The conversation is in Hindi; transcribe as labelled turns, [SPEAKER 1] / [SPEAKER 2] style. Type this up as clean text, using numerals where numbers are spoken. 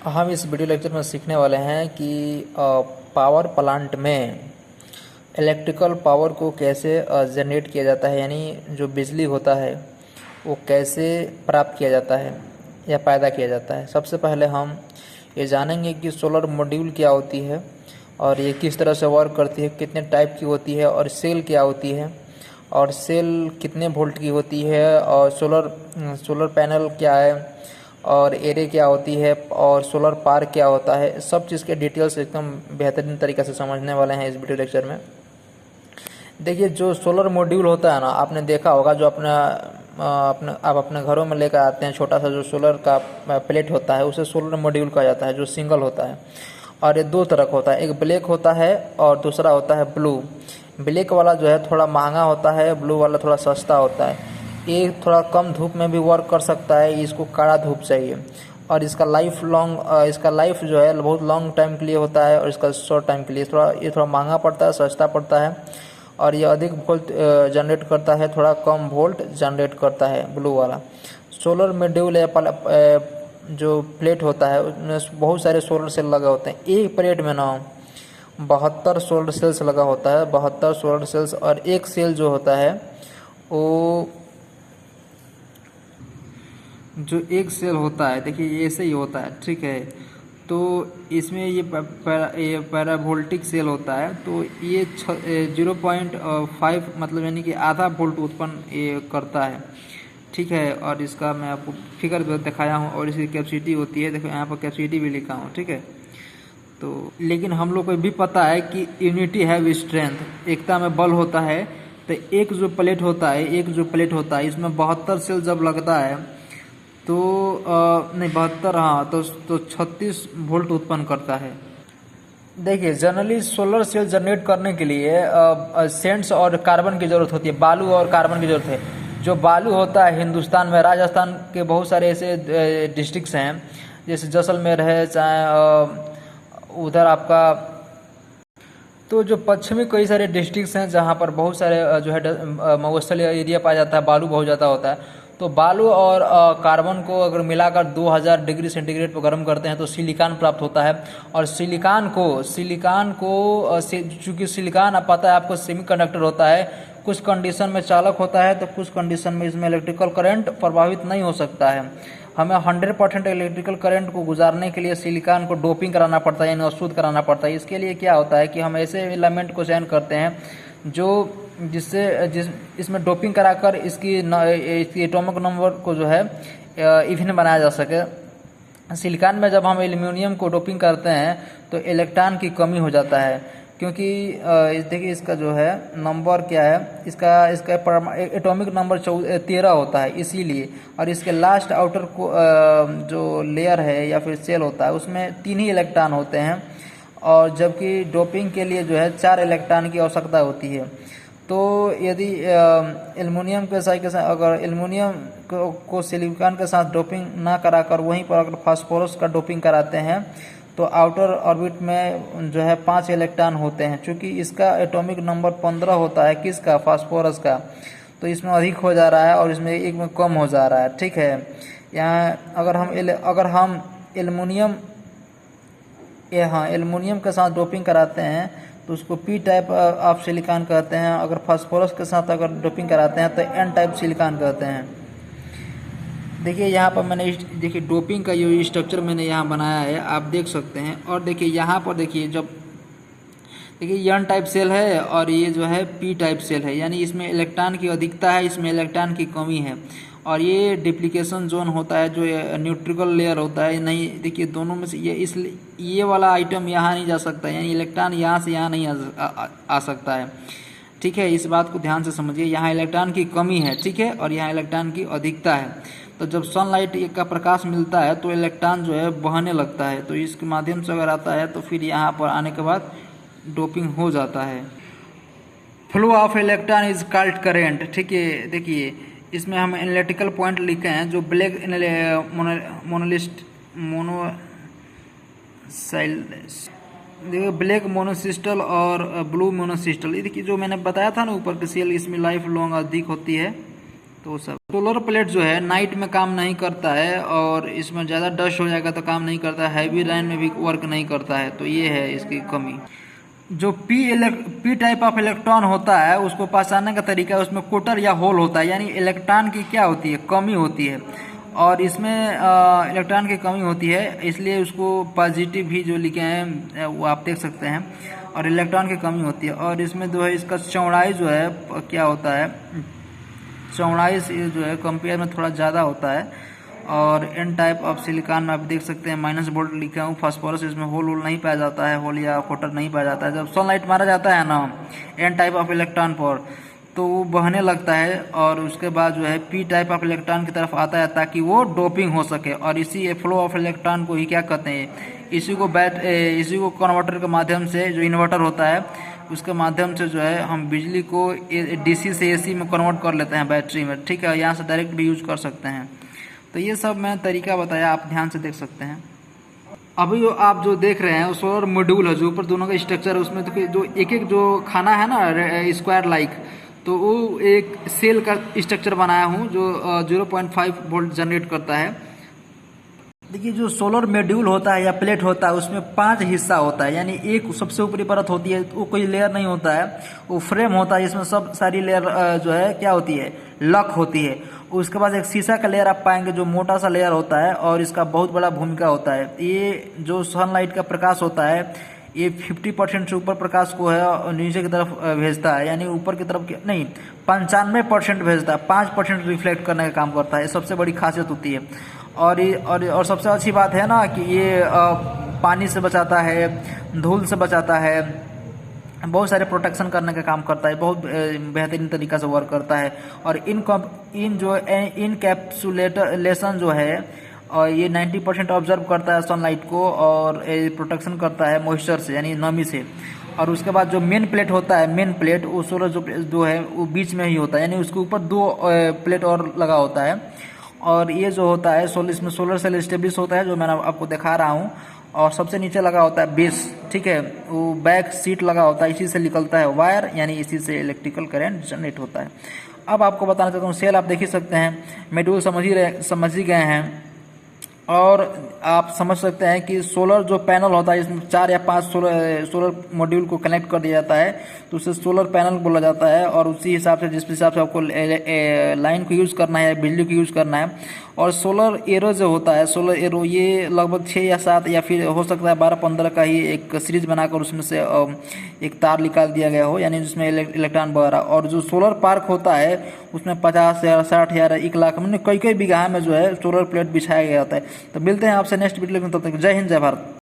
[SPEAKER 1] हम इस वीडियो लेक्चर में सीखने वाले हैं कि पावर प्लांट में इलेक्ट्रिकल पावर को कैसे जनरेट किया जाता है, यानी जो बिजली होता है वो कैसे प्राप्त किया जाता है या पैदा किया जाता है। सबसे पहले हम ये जानेंगे कि सोलर मॉड्यूल क्या होती है और ये किस तरह से वर्क करती है, कितने टाइप की होती है, और सेल क्या होती है और सेल कितने वोल्ट की होती है, और सोलर पैनल क्या है और एरे क्या होती है और सोलर पार्क क्या होता है। सब चीज़ के डिटेल्स एकदम बेहतरीन तरीके से समझने वाले हैं इस वीडियो लेक्चर में। देखिए, जो सोलर मॉड्यूल होता है ना, आपने देखा होगा, जो आप अपने घरों में लेकर आते हैं, छोटा सा जो सोलर का प्लेट होता है उसे सोलर मॉड्यूल कहा जाता है, जो सिंगल होता है। और ये दो तरह का होता है, एक ब्लैक होता है और दूसरा होता है ब्लू। ब्लैक वाला जो है थोड़ा महंगा होता है, ब्लू वाला थोड़ा सस्ता होता है। ये थोड़ा कम धूप में भी वर्क कर सकता है, इसको कड़ा धूप चाहिए। और इसका लाइफ जो है बहुत लॉन्ग टाइम के लिए होता है, और इसका शॉर्ट टाइम के लिए ये थोड़ा महंगा पड़ता है, सस्ता पड़ता है। और ये अधिक वोल्ट जनरेट करता है, थोड़ा कम वोल्ट जनरेट करता है ब्लू वाला। सोलर मॉड्यूल जो प्लेट होता है उसमें बहुत सारे सोलर सेल लगे होते हैं। एक प्लेट में ना 72 सोलर सेल्स लगा होता है, 72 सोलर सेल्स। और एक सेल जो होता है वो जो एक सेल होता है, देखिए ऐसे ही होता है, ठीक है। तो इसमें ये पैरावोल्टिक सेल होता है, तो ये 0.5 मतलब यानी कि आधा वोल्ट उत्पन्न ये करता है, ठीक है। और इसका मैं आपको फिगर दिखाया हूँ, और इसकी कैपेसिटी होती है, देखो यहाँ पर कैपेसिटी भी लिखा हूँ, ठीक है। तो लेकिन हम लोग को भी पता है कि यूनिटी हैव स्ट्रेंथ, एकता में बल होता है। तो एक जो प्लेट होता है इसमें 72 सेल जब लगता है तो नहीं 72, हाँ, तो 36 वोल्ट उत्पन्न करता है। देखिए, जनरली सोलर सेल जनरेट करने के लिए सेंट्स और कार्बन की ज़रूरत होती है, बालू और कार्बन की ज़रूरत है। जो बालू होता है हिंदुस्तान में, राजस्थान के बहुत सारे ऐसे डिस्ट्रिक्ट्स हैं, जैसे जैसलमेर है, चाहे उधर आपका, तो जो पश्चिमी कई सारे डिस्ट्रिक्ट्स हैं जहाँ पर बहुत सारे जो है मरुस्थलीय एरिया पाया जाता है, बालू बहुत ज़्यादा होता है। तो बालू और कार्बन को अगर मिलाकर 2000 डिग्री सेंटीग्रेड पर गर्म करते हैं तो सिलिकॉन प्राप्त होता है। और सिलिकॉन को चूँकि सिलिकॉन आप पता है आपको सेमीकंडक्टर होता है, कुछ कंडीशन में चालक होता है तो कुछ कंडीशन में इसमें इलेक्ट्रिकल करंट प्रभावित नहीं हो सकता है। हमें 100% इलेक्ट्रिकल करंट को गुजारने के लिए सिलिकॉन को डोपिंग कराना पड़ता है, यानी अशुद्ध कराना पड़ता है। इसके लिए क्या होता है कि हम ऐसे एलिमेंट को चयन करते हैं इसमें डोपिंग कराकर इसकी एटॉमिक नंबर को जो है इवन बनाया जा सके। सिलिकॉन में जब हम एल्युमिनियम को डोपिंग करते हैं तो इलेक्ट्रॉन की कमी हो जाता है, क्योंकि देखिए इसका जो है नंबर क्या है, इसका एटॉमिक नंबर 13 होता है, इसीलिए। और इसके लास्ट आउटर को जो लेयर है या फिर सेल होता है उसमें 3 ही इलेक्ट्रॉन होते हैं, और जबकि डोपिंग के लिए जो है 4 इलेक्ट्रॉन की आवश्यकता होती है। तो यदि एल्युमिनियम के साथ अगर एल्युमिनियम को सिलिकॉन के साथ डोपिंग ना कराकर वहीं पर अगर फास्फोरस का डोपिंग कराते हैं तो आउटर ऑर्बिट में जो है 5 इलेक्ट्रॉन होते हैं। चूँकि इसका एटॉमिक नंबर 15 होता है, किसका, फास्फोरस का, तो इसमें अधिक हो जा रहा है और इसमें एक में कम हो जा रहा है, ठीक है। यहाँ अगर हम एल्युमिनियम के साथ डोपिंग कराते हैं तो उसको पी टाइप ऑफ सिलिकॉन कहते हैं। अगर फास्फोरस के साथ अगर डोपिंग कराते हैं तो एन टाइप सिलिकॉन कहते हैं। देखिए यहाँ पर मैंने देखिए डोपिंग का जो स्ट्रक्चर मैंने यहाँ बनाया है, आप देख सकते हैं। और देखिए यहाँ पर देखिए देखिए एन टाइप सेल है और ये जो है पी टाइप सेल है, यानी इसमें इलेक्ट्रॉन की अधिकता है, इसमें इलेक्ट्रॉन की कमी है। और ये डिप्लीकेशन जोन होता है, जो न्यूट्रिकल लेयर होता है। नहीं, देखिए दोनों में से ये वाला आइटम यहाँ नहीं जा सकता, यानी इलेक्ट्रॉन यहाँ से यहाँ नहीं आ सकता है, ठीक है। इस बात को ध्यान से समझिए, यहाँ इलेक्ट्रॉन की कमी है, ठीक है, और यहाँ इलेक्ट्रॉन की अधिकता है। तो जब सनलाइट का प्रकाश मिलता है तो इलेक्ट्रॉन जो है बहने लगता है, तो इसके माध्यम से अगर आता है तो फिर यहाँ पर आने के बाद डोपिंग हो जाता है। Flow of electron is called current, ठीक है। देखिए इसमें हम एनालिटिकल पॉइंट लिखे हैं, जो ब्लैक देखिए ब्लैक मोनोसिस्टल और ब्लू मोनोसिस्टल। देखिए जो मैंने बताया था ना ऊपर के सेल, इसमें लाइफ लॉन्ग अधिक होती है, तो सब सोलर प्लेट जो है नाइट में काम नहीं करता है और इसमें ज़्यादा डस्ट हो जाएगा तो काम नहीं करता है, हैवी लाइन में भी वर्क नहीं करता है, तो ये है इसकी कमी। जो पी टाइप ऑफ इलेक्ट्रॉन होता है उसको पहचानने का तरीका है, उसमें कोटर या होल होता है, यानी इलेक्ट्रॉन की क्या होती है, कमी होती है, और इसमें इलेक्ट्रॉन की कमी होती है, इसलिए उसको पॉजिटिव भी जो लिखे हैं वो आप देख सकते हैं, और इलेक्ट्रॉन की कमी होती है। और इसमें जो है इसका चौड़ाई जो है क्या होता है, चौड़ाई से जो है कंपेयर में थोड़ा ज़्यादा होता है। और एन टाइप ऑफ सिलिकॉन में आप देख सकते हैं माइनस वोल्ट लिखा हूँ, फास्फोरस इसमें होल नहीं पाया जाता है, होल या कोटर नहीं पाया जाता है। जब सनलाइट मारा जाता है ना एन टाइप ऑफ इलेक्ट्रॉन पर तो वो बहने लगता है और उसके बाद जो है पी टाइप ऑफ इलेक्ट्रॉन की तरफ आता है ताकि वो डोपिंग हो सके, और इसी फ्लो ऑफ इलेक्ट्रॉन को ही क्या कहते हैं, इसी को कन्वर्टर के माध्यम से, जो इन्वर्टर होता है उसके माध्यम से जो है हम बिजली को डीसी से एसी में कन्वर्ट कर लेते हैं बैटरी में, ठीक है, यहाँ से डायरेक्ट भी यूज कर सकते हैं। तो ये सब मैं तरीका बताया, आप ध्यान से देख सकते हैं। अभी जो आप जो देख रहे हैं सोलर मॉड्यूल है, जो ऊपर दोनों का स्ट्रक्चर है, उसमें तो जो एक जो खाना है ना स्क्वायर लाइक, तो वो एक सेल का स्ट्रक्चर बनाया हूँ जो 0.5 वोल्ट जनरेट करता है। देखिए जो सोलर मॉड्यूल होता है या प्लेट होता है उसमें 5 हिस्सा होता है, यानी एक सबसे ऊपरी परत होती है, वो कोई लेयर नहीं होता है, वो फ्रेम होता है, इसमें सब सारी लेयर जो है क्या होती है, लॉक होती है। उसके बाद एक शीशा का लेयर आप पाएंगे जो मोटा सा लेयर होता है, और इसका बहुत बड़ा भूमिका होता है। ये जो सनलाइट का प्रकाश होता है ये 50% से ऊपर प्रकाश को है नीचे की तरफ भेजता है, यानी ऊपर की तरफ नहीं 95% भेजता है, 5% रिफ्लेक्ट करने का काम करता है। ये सबसे बड़ी खासियत होती है। और सबसे अच्छी बात है ना कि ये पानी से बचाता है, धूल से बचाता है, बहुत सारे प्रोटेक्शन करने का काम करता है, बहुत बेहतरीन तरीका से वर्क करता है। और इन कैप्सुलेशन जो है और ये 90% ऑब्जर्व करता है सनलाइट को, और प्रोटेक्शन करता है मॉइस्चर से, यानी नमी से। और उसके बाद जो मेन प्लेट होता है, मेन प्लेट वो सोलर जो है वो बीच में ही होता है, यानी उसके ऊपर 2 प्लेट और लगा होता है। और ये जो होता है इसमें सोलर सेल स्टेब्लिश होता है, जो मैंने आपको दिखा रहा हूँ। और सबसे नीचे लगा होता है बेस, ठीक है, वो बैक सीट लगा होता है, इसी से निकलता है वायर, यानी इसी से इलेक्ट्रिकल करंट जनरेट होता है। अब आपको बताना चाहता हूँ सेल आप देख ही सकते हैं, मॉड्यूल समझ ही गए हैं, और आप समझ सकते हैं कि सोलर जो पैनल होता है इसमें 4 या 5 सोलर मॉड्यूल को कनेक्ट कर दिया जाता है, तो उसे सोलर पैनल बोला जाता है। और उसी हिसाब से जिस हिसाब से आपको लाइन को यूज़ करना है, बिजली को यूज़ करना है। और सोलर एरो जो होता है, सोलर एरो ये लगभग 6 या 7 या फिर हो सकता है 12-15 का ही एक सीरीज बनाकर उसमें से एक तार निकाल दिया गया हो, यानी जिसमें इलेक्ट्रॉन वगैरह। और जो सोलर पार्क होता है उसमें 50,000, 60,000, 1 लाख मतलब कई बीघा में जो है सोलर प्लेट बिछाया गया होता है। तो मिलते हैं आपसे नेक्स्ट वीडियो में, तब तक जय हिंद, जय भारत।